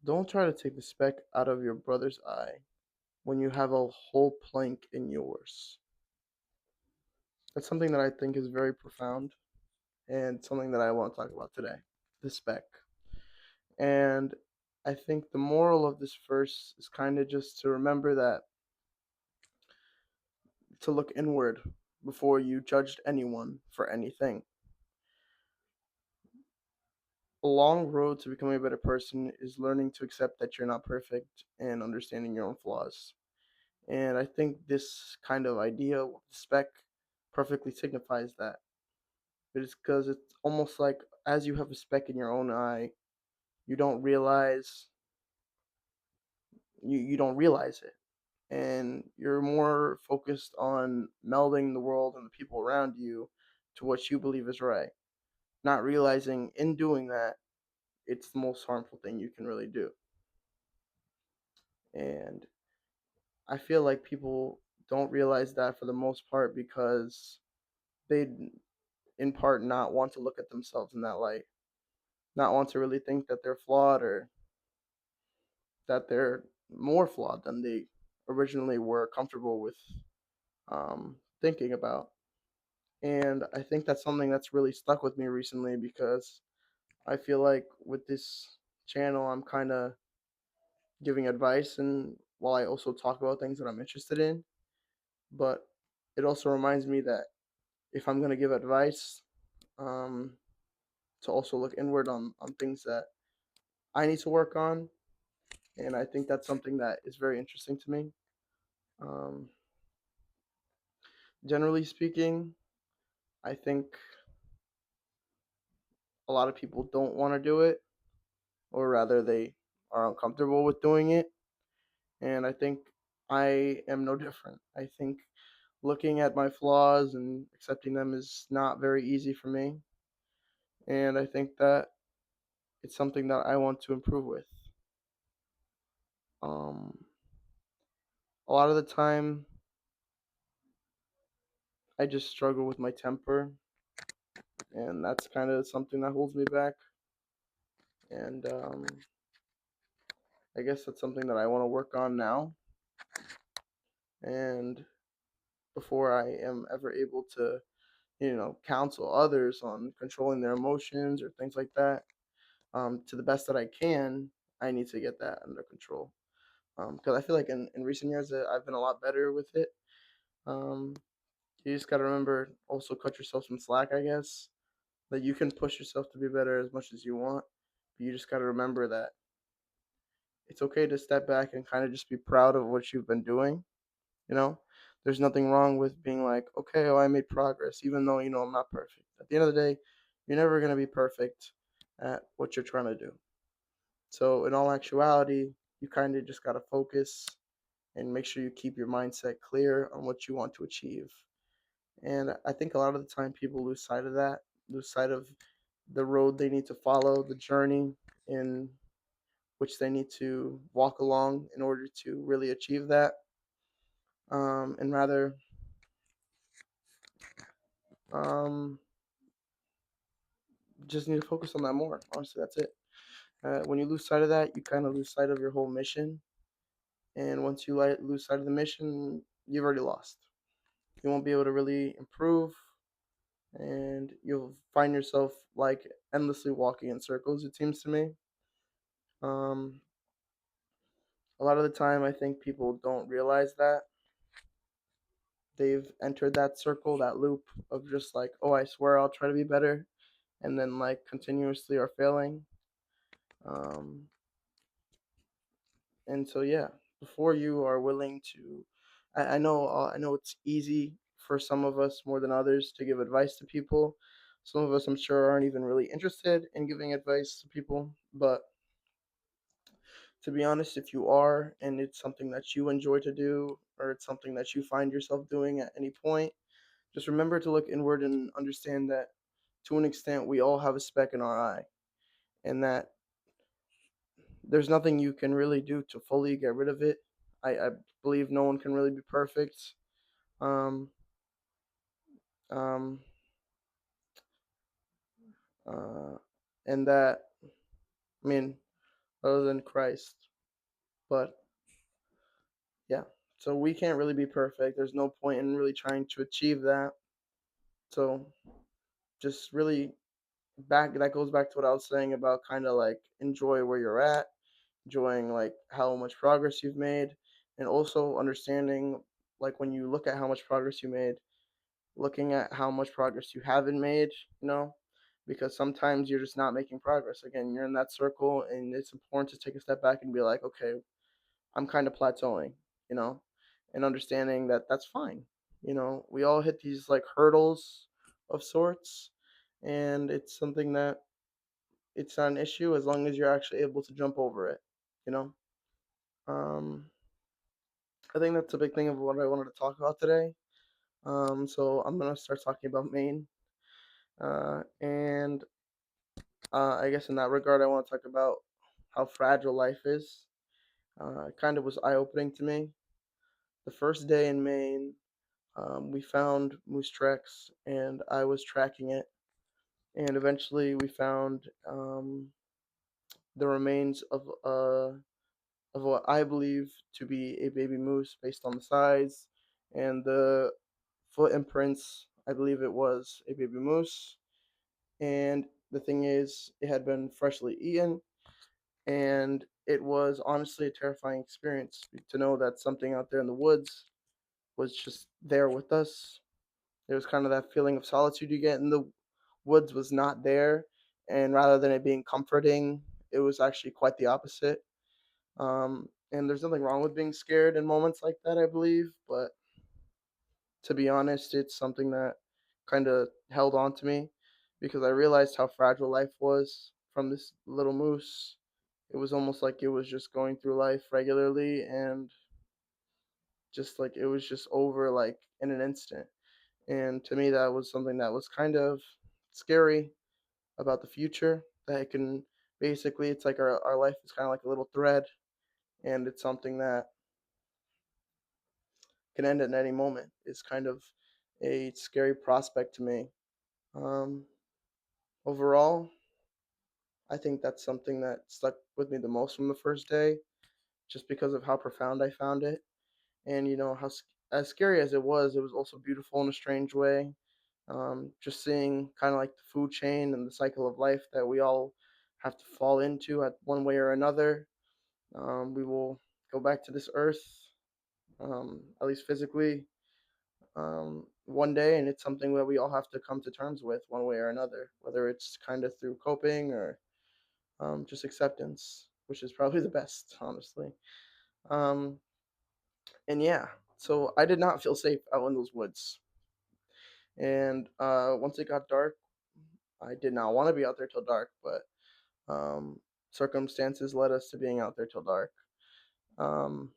Don't try to take the speck out of your brother's eye when you have a whole plank in yours. That's something that I think is very profound and something that I want to talk about today. The speck. And I think the moral of this verse is kind of just to remember that to look inward before you judged anyone for anything. A long road to becoming a better person is learning to accept that you're not perfect and understanding your own flaws. And I think this kind of idea with the spec perfectly signifies that. It is because it's almost like as you have a speck in your own eye, you don't realize you don't realize it. And you're more focused on melding the world and the people around you to what you believe is right. Not realizing in doing that it's the most harmful thing you can really do. And I feel like people don't realize that for the most part because they in part not want to look at themselves in that light, not want to really think that they're flawed or that they're more flawed than they originally were comfortable with thinking about. And I think that's something that's really stuck with me recently because I feel like with this channel, I'm kind of giving advice and while I also talk about things that I'm interested in, but it also reminds me that if I'm going to give advice, um, to also look inward on things that I need to work on. And I think that's something that is very interesting to me. Um, Generally speaking, I think a lot of people don't want to do it, or rather, they are uncomfortable with doing it. And I think I am no different. I think looking at my flaws and accepting them is not very easy for me. And I think that it's something that I want to improve with. Um, a lot of the time, I just struggle with my temper, and that's kind of something that holds me back. And I guess that's something that I want to work on now. And before I am ever able to, counsel others on controlling their emotions or things like that, to the best that I can, I need to get that under control. Because I feel like in recent years I've been a lot better with it. Um, you just got to remember also cut yourself some slack, I guess. That you can push yourself to be better as much as you want. But you just got to remember that it's okay to step back and kind of just be proud of what you've been doing. You know, there's nothing wrong with being like, okay, oh, I made progress, even though I'm not perfect. At the end of the day, you're never gonna be perfect at what you're trying to do. So in all actuality, you kind of just gotta focus and make sure you keep your mindset clear on what you want to achieve. And I think a lot of the time people lose sight of that, lose sight of the road they need to follow, the journey in which they need to walk along in order to really achieve that. And rather, um, just need to focus on that more. Honestly, that's it. When you lose sight of that, you kind of lose sight of your whole mission. And once you lose sight of the mission, you've already lost. You won't be able to really improve, and you'll find yourself like endlessly walking in circles. It seems to me. Um, a lot of the time, I think people don't realize that they've entered that circle, that loop of just like, oh, I swear I'll try to be better, and then like continuously are failing. Um, and so yeah, before you are willing to, I know it's easy for some of us more than others to give advice to people. Some of us, I'm sure, aren't even really interested in giving advice to people. But to be honest, if you are, and it's something that you enjoy to do, or it's something that you find yourself doing at any point, just remember to look inward and understand that to an extent we all have a speck in our eye, and that there's nothing you can really do to fully get rid of it. I believe no one can really be perfect. Um, um, uh, and that, I mean, other than Christ. But yeah, so we can't really be perfect. There's no point in really trying to achieve that. So just really back that goes back to what I was saying about kind of like enjoy where you're at, enjoying like how much progress you've made, and also understanding like when you look at how much progress you made, looking at how much progress you haven't made, you know, because sometimes you're just not making progress. Again, you're in that circle, and it's important to take a step back and be like, okay, I'm kind of plateauing, you know, and understanding that that's fine. You know, we all hit these like hurdles of sorts, and it's something that it's not an issue as long as you're actually able to jump over it, you know. Um, I think that's a big thing of what I wanted to talk about today. So I'm gonna start talking about Maine, and I guess in that regard, I want to talk about how fragile life is. It kind of was eye opening to me. The first day in Maine, we found moose tracks, and I was tracking it, and eventually we found the remains of what I believe to be a baby moose based on the size and the foot imprints. I believe it was a baby moose, and the thing is, it had been freshly eaten, and it was honestly a terrifying experience to know that something out there in the woods was just there with us. There was kind of that feeling of solitude you get in the woods was not there, and rather than it being comforting, it was actually quite the opposite. And there's nothing wrong with being scared in moments like that, I believe, but to be honest, it's something that kind of held on to me because I realized how fragile life was from this little moose. It was almost like it was just going through life regularly and just like it was just over like in an instant. And to me, that was something that was kind of scary about the future. That it can basically, it's like our life is kind of like a little thread, and it's something that can end at any moment. It's kind of a scary prospect to me. Um, Overall, I think that's something that stuck with me the most from the first day, just because of how profound I found it, and you know how as scary as it was also beautiful in a strange way. Just seeing kind of like the food chain and the cycle of life that we all have to fall into at one way or another. We will go back to this earth, at least physically, one day, and it's something that we all have to come to terms with one way or another, whether it's kind of through coping or just acceptance, which is probably the best, honestly. Um, and yeah, so I did not feel safe out in those woods. And once it got dark, I did not want to be out there till dark, but um, circumstances led us to being out there till dark. Um,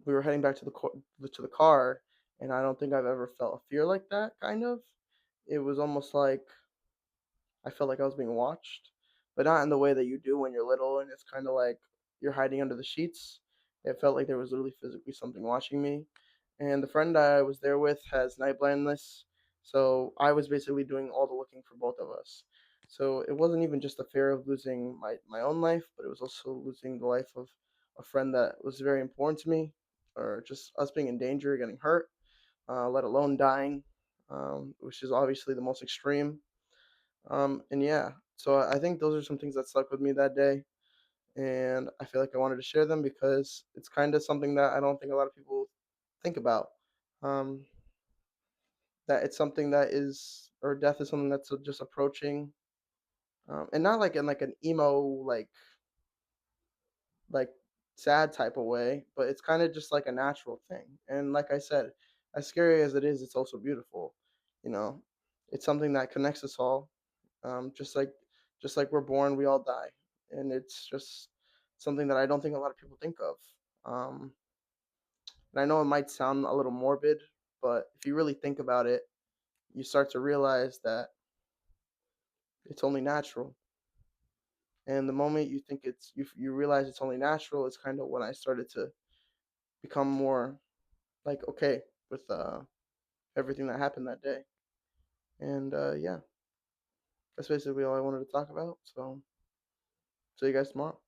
we were heading back to the car, and I don't think I've ever felt a fear like that. Kind of, it was almost like I felt like I was being watched, but not in the way that you do when you're little and it's kind of like you're hiding under the sheets. It felt like there was literally physically something watching me. And the friend I was there with has night blindness, so I was basically doing all the looking for both of us. So it wasn't even just a fear of losing my own life, but it was also losing the life of a friend that was very important to me, or just us being in danger, getting hurt, let alone dying, which is obviously the most extreme. And yeah, so I think those are some things that stuck with me that day, and I feel like I wanted to share them because it's kind of something that I don't think a lot of people think about. Um, that it's something that is, or death is something that's just approaching, and not like in like an emo like sad type of way, but it's kind of just like a natural thing. And like I said, as scary as it is, it's also beautiful. You know, it's something that connects us all. Um, just like just like we're born, we all die, and it's just something that I don't think a lot of people think of. Um, and I know it might sound a little morbid, but if you really think about it, you start to realize that it's only natural. And the moment you think you realize it's only natural, it's kind of when I started to become more like okay with everything that happened that day. And yeah, that's basically all I wanted to talk about. So see you guys tomorrow.